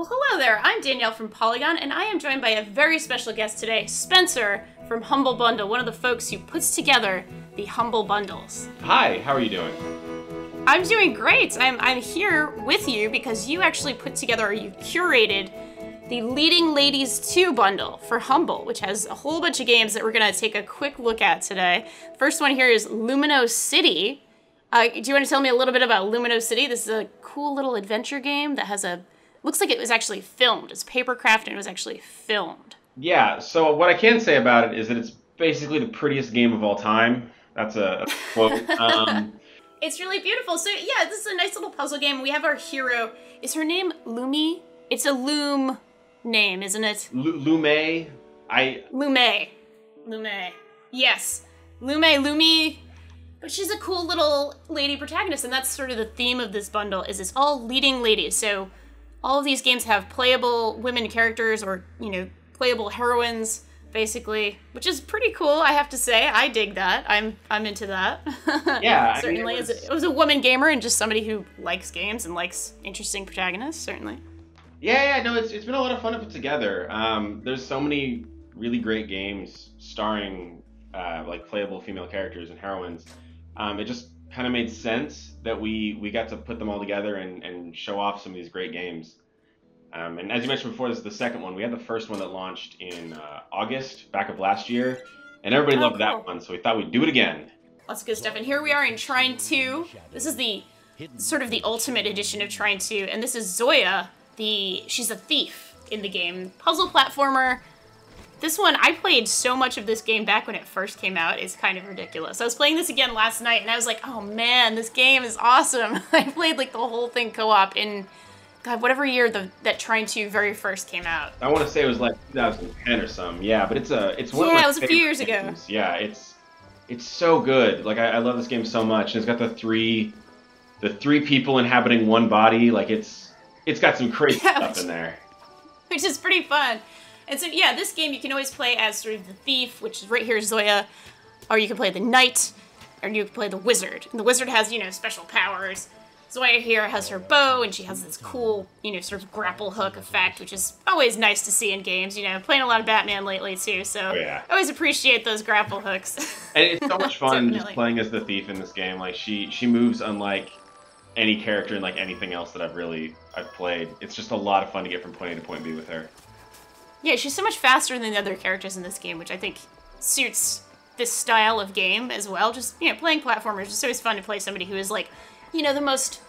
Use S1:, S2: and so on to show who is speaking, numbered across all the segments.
S1: Well, hello there. I'm Danielle from Polygon, and I am joined by a very special guest today, Spencer from Humble Bundle, one of the folks who puts together the Humble Bundles.
S2: Hi, how are you doing?
S1: I'm doing great. I'm here with you because you actually put together, or you curated, the Leading Ladies 2 bundle for Humble, which has a whole bunch of games that we're going to take a quick look at today. First one here is Lumino City. Do you want to tell me a little bit about Lumino City? This is a cool little adventure game that has looks like it was actually filmed. It's papercraft and it was actually filmed.
S2: Yeah, so what I can say about it is that it's basically the prettiest game of all time. That's a quote.
S1: It's really beautiful. So yeah, this is a nice little puzzle game. We have our hero. Is her name Lumi? It's a Loom name, isn't it?
S2: Lume?
S1: Lume. Yes. Lumi. But she's a cool little lady protagonist, and that's sort of the theme of this bundle, is it's all leading ladies. So all of these games have playable women characters, or, playable heroines, basically, which is pretty cool, I have to say. I dig that. I'm into that.
S2: Yeah.
S1: Certainly. It was a woman gamer and just somebody who likes games and likes interesting protagonists, certainly.
S2: Yeah, no, it's been a lot of fun to put together. There's so many really great games starring playable female characters and heroines. It just kind of made sense that we got to put them all together and show off some of these great games. And as you mentioned before, this is the second one. We had the first one that launched in August, back of last year, and everybody loved that one, so we thought we'd do it again.
S1: Lots of good stuff. And here we are in Trine 2. This is the sort of the ultimate edition of Trine 2, and this is Zoya. She's a thief in the game. Puzzle platformer. This one, I played so much of this game back when it first came out, it's kind of ridiculous. I was playing this again last night, and I was like, oh man, this game is awesome. I played like the whole thing co-op in, God, whatever year that Trine 2 very first came out.
S2: I want to say it was like 2010 or something. Yeah, but it's one of my
S1: it was a few years ago.
S2: Games. Yeah, it's so good. Like I love this game so much. And it's got the three people inhabiting one body. Like it's got some crazy stuff in there.
S1: Which is pretty fun. And so, yeah, this game you can always play as sort of the thief, which is right here, Zoya, or you can play the knight, or you can play the wizard. And the wizard has, special powers. Zoya here has her bow, and she has this cool, sort of grapple hook effect, which is always nice to see in games. Playing a lot of Batman lately, too, so I always appreciate those grapple hooks.
S2: And it's so much fun just playing as the thief in this game. Like, she moves unlike any character in, like, anything else that I've played. It's just a lot of fun to get from point A to point B with her.
S1: Yeah, she's so much faster than the other characters in this game, which I think suits this style of game as well. Just, playing platformers, it's always fun to play somebody who is, like, the most,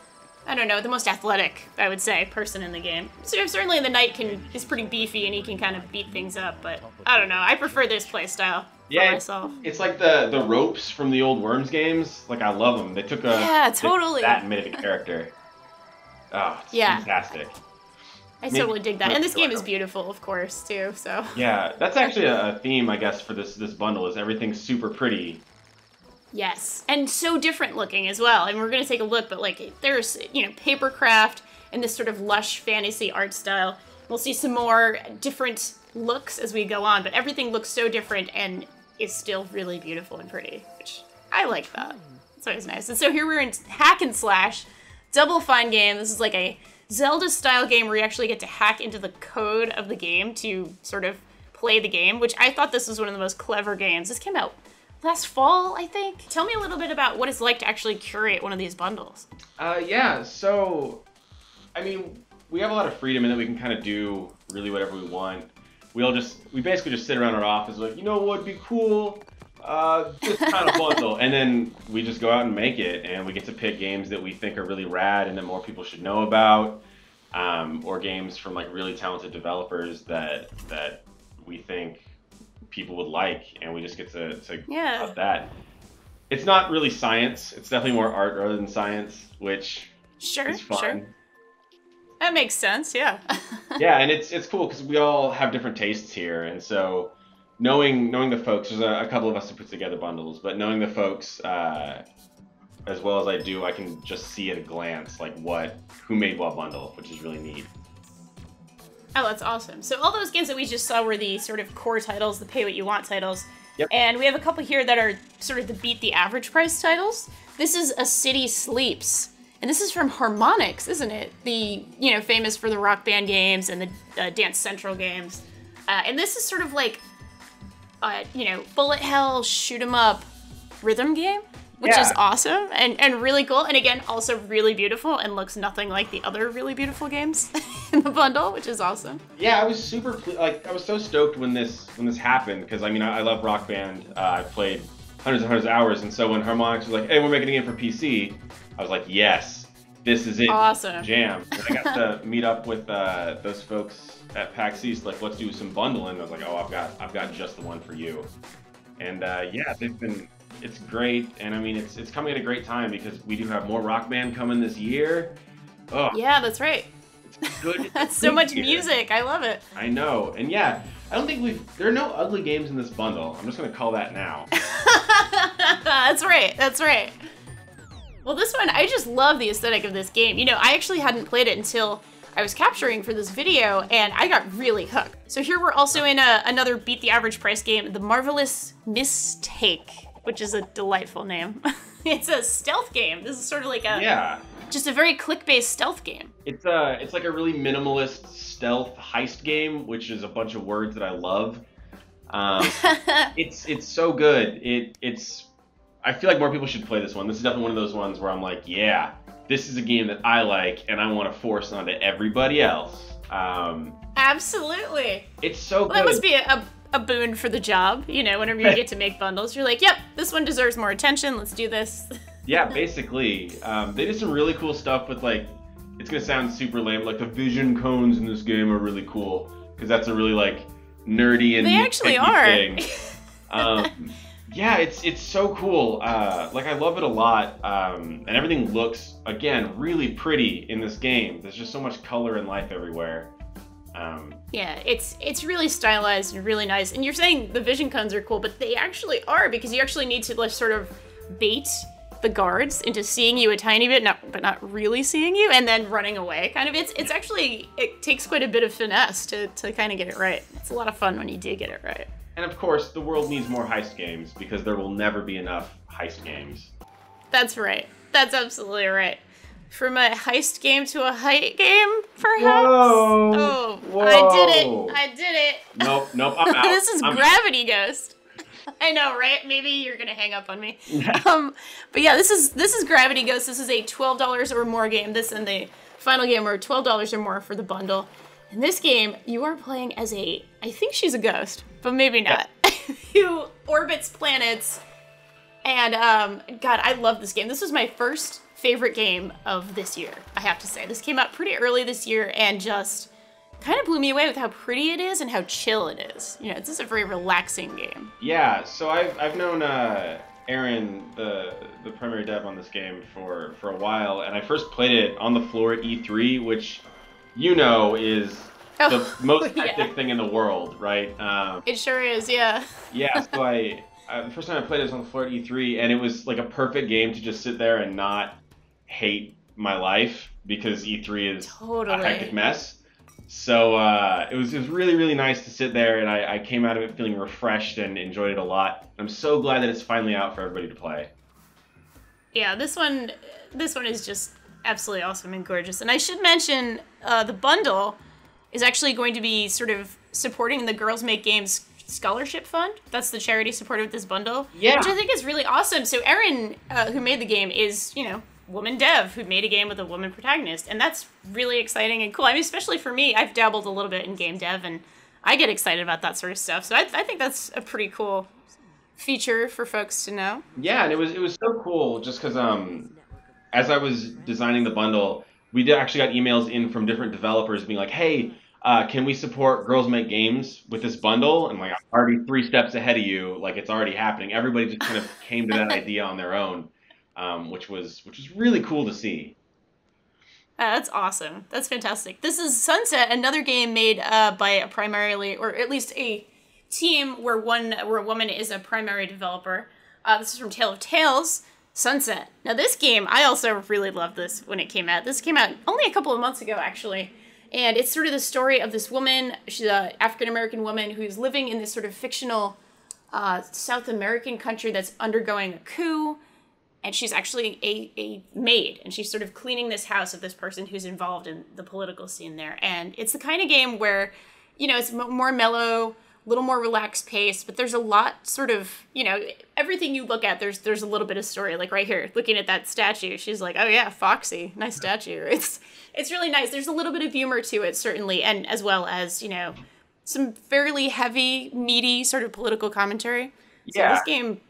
S1: the most athletic, I would say, person in the game. So certainly the knight is pretty beefy and he can kind of beat things up, but I don't know. I prefer this play style for myself.
S2: It's like the ropes from the old Worms games. Like, I love them. They took
S1: totally.
S2: that and made it a character. Oh, it's fantastic.
S1: I totally dig that. And this game is beautiful, of course, too, so.
S2: Yeah, that's actually a theme, I guess, for this bundle, is everything's super pretty.
S1: Yes, and so different looking as well. And we're going to take a look, but, like, there's, papercraft and this sort of lush fantasy art style. We'll see some more different looks as we go on, but everything looks so different and is still really beautiful and pretty, which I like that. It's always nice. And so here we're in Hack and Slash, Double Fine game. This is like a Zelda-style game where you actually get to hack into the code of the game to sort of play the game, which I thought this was one of the most clever games. This came out last fall, I think. Tell me a little bit about what it's like to actually curate one of these bundles.
S2: Yeah, so, I mean, we have a lot of freedom in that we can kind of do really whatever we want. We basically just sit around our office like, what would be cool? This kind of bundle. And then we just go out and make it, and we get to pick games that we think are really rad and that more people should know about, or games from like really talented developers that we think people would like, and we just get to about that. It's not really science. It's definitely more art rather than science, which is fun. Sure.
S1: That makes sense, yeah.
S2: Yeah, and it's cool because we all have different tastes here, and so knowing the folks, there's a couple of us who put together bundles, but knowing the folks as well as I do, I can just see at a glance like who made what bundle, which is really neat.
S1: Oh, that's awesome. So all those games that we just saw were the sort of core titles, the pay what you want titles.
S2: Yep.
S1: And we have a couple here that are sort of the beat the average price titles. This is A City Sleeps. And this is from Harmonix, isn't it? The, you know, famous for the Rock Band games and the Dance Central games. And this is sort of like, you know, bullet hell, shoot 'em up rhythm game, which is awesome and really cool. And again, also really beautiful and looks nothing like the other really beautiful games in the bundle, which is awesome.
S2: Yeah, I was super I was so stoked when this happened, because I mean I love Rock Band. I played hundreds and hundreds of hours, and so when Harmonix was like, "Hey, we're making a game for PC," I was like, "Yes, this is it."
S1: Awesome.
S2: Jam. And I got to meet up with those folks at PAX East, like, let's do some bundling. I was like, "Oh, I've got just the one for you." And yeah, it's great, and I mean it's coming at a great time because we do have more Rock Band coming this year. Oh.
S1: Yeah, that's right.
S2: It's good.
S1: That's so much music. I love it.
S2: I know. And yeah, I don't think there are no ugly games in this bundle. I'm just going to call that now.
S1: That's right. That's right. Well, this one, I just love the aesthetic of this game. You know, I actually hadn't played it until I was capturing for this video, and I got really hooked. So here we're also in another beat the average price game, The Marvelous Mistake, which is a delightful name. It's a stealth game. This is sort of like just a very click-based stealth game. It's
S2: like a really minimalist stealth heist game, which is a bunch of words that I love. It's so good. I feel like more people should play this one. This is definitely one of those ones where I'm like, yeah, this is a game that I like and I want to force onto everybody else.
S1: Absolutely.
S2: It's so good.
S1: That must be a boon for the job. You know, whenever you get to make bundles, you're like, yep, this one deserves more attention. Let's do this.
S2: Yeah, basically. They did some really cool stuff with, like, it's going to sound super lame, like the vision cones in this game are really cool, because that's a really, like, nerdy and
S1: they actually are.
S2: Thing. Yeah, it's so cool. Like, I love it a lot, and everything looks, again, really pretty in this game. There's just so much color and life everywhere.
S1: Yeah, it's really stylized and really nice. And you're saying the vision cones are cool, but they actually are, because you actually need to, like, sort of bait the guards into seeing you a tiny bit, but not really seeing you, and then running away. Kind of, it's actually, it takes quite a bit of finesse to kind of get it right. It's a lot of fun when you do get it right.
S2: And of course, the world needs more heist games, because there will never be enough heist games.
S1: That's right. That's absolutely right. From a heist game to a height game, perhaps?
S2: Whoa!
S1: Oh,
S2: Whoa.
S1: I did it!
S2: Nope, I'm out.
S1: This is Gravity Ghost. I know, right? Maybe you're gonna hang up on me. But yeah, this is Gravity Ghost. This is a $12 or more game. This and the final game are $12 or more for the bundle. In this game, you are playing as I think she's a ghost, but maybe not, who orbits planets. And God, I love this game. This was my first favorite game of this year, I have to say. This came out pretty early this year and just kind of blew me away with how pretty it is and how chill it is. You know, it's just a very relaxing game.
S2: Yeah, so I've known Aaron, the primary dev on this game, for a while, and I first played it on the floor at E3, which, you know, is the most hectic thing in the world, right?
S1: It sure is, yeah.
S2: Yeah, so the first time I played it was on the floor at E3, and it was like a perfect game to just sit there and not hate my life, because E3 is a hectic mess. So it was really, really nice to sit there, and I came out of it feeling refreshed and enjoyed it a lot. I'm so glad that it's finally out for everybody to play. Yeah,
S1: this one is just absolutely awesome and gorgeous. And I should mention the bundle is actually going to be sort of supporting the Girls Make Games Scholarship Fund. That's the charity supported with this bundle.
S2: Yeah.
S1: Which I think is really awesome. So Erin, who made the game, is, you know, woman dev who made a game with a woman protagonist, and that's really exciting and cool. I mean, especially for me, I've dabbled a little bit in game dev, and I get excited about that sort of stuff. So I think that's a pretty cool feature for folks to know.
S2: Yeah, and it was so cool just because as I was designing the bundle, we actually got emails in from different developers being like, hey, can we support Girls Make Games with this bundle? And like, I'm already 3 steps ahead of you. Like, it's already happening. Everybody just kind of came to that idea on their own. Which was really cool to see.
S1: That's awesome. That's fantastic. This is Sunset, another game made by a primarily, or at least a team where a woman is a primary developer. This is from Tale of Tales, Sunset. Now this game, I also really loved this when it came out. This came out only a couple of months ago, actually. And it's sort of the story of this woman. She's an African-American woman who's living in this sort of fictional South American country that's undergoing a coup. and she's actually a maid, and she's sort of cleaning this house of this person who's involved in the political scene there. And it's the kind of game where, you know, it's more mellow, a little more relaxed pace, but there's a lot sort of, you know, everything you look at, there's a little bit of story. Like right here, looking at that statue, she's like, oh yeah, Foxy, nice statue. It's really nice. There's a little bit of humor to it, certainly, and as well as, you know, some fairly heavy, meaty sort of political commentary. So this game,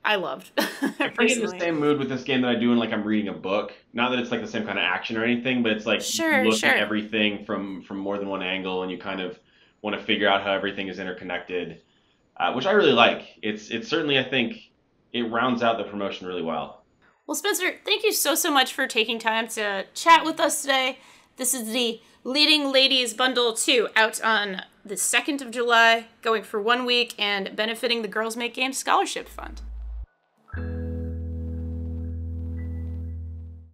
S1: I loved.
S2: I get in the same mood with this game that I do when like I'm reading a book. Not that it's like the same kind of action or anything, but it's like you look at everything from more than one angle, and you kind of want to figure out how everything is interconnected, which I really like. It's certainly, I think, it rounds out the promotion really well.
S1: Well, Spencer, thank you so much for taking time to chat with us today. This is the Leading Ladies Bundle 2 out on the 2nd of July, going for 1 week and benefiting the Girls Make Games Scholarship Fund.